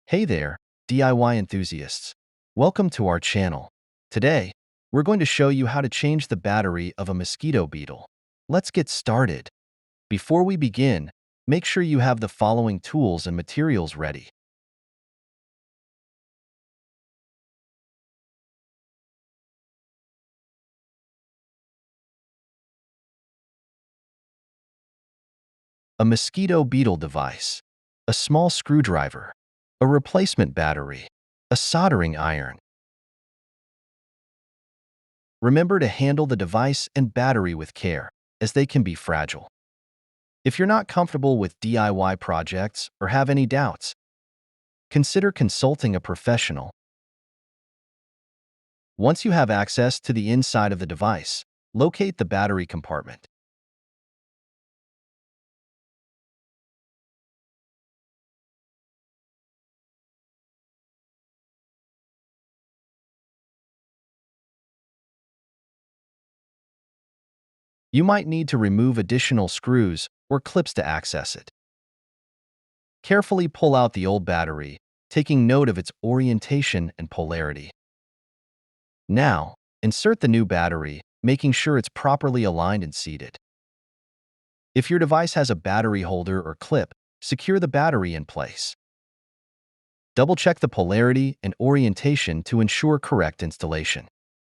Hey there, DIY enthusiasts. Welcome to our channel. Today, we're going to show you how to change the battery of a mosquito beetle. Let's get started. Before we begin, make sure you have the following tools and materials ready. A mosquito beetle device, a small screwdriver, a replacement battery, a soldering iron. Remember to handle the device and battery with care, as they can be fragile. If you're not comfortable with DIY projects or have any doubts, consider consulting a professional. Once you have access to the inside of the device, locate the battery compartment. You might need to remove additional screws or clips to access it. Carefully pull out the old battery, taking note of its orientation and polarity. Now, insert the new battery, making sure it's properly aligned and seated. If your device has a battery holder or clip, secure the battery in place. Double-check the polarity and orientation to ensure correct installation.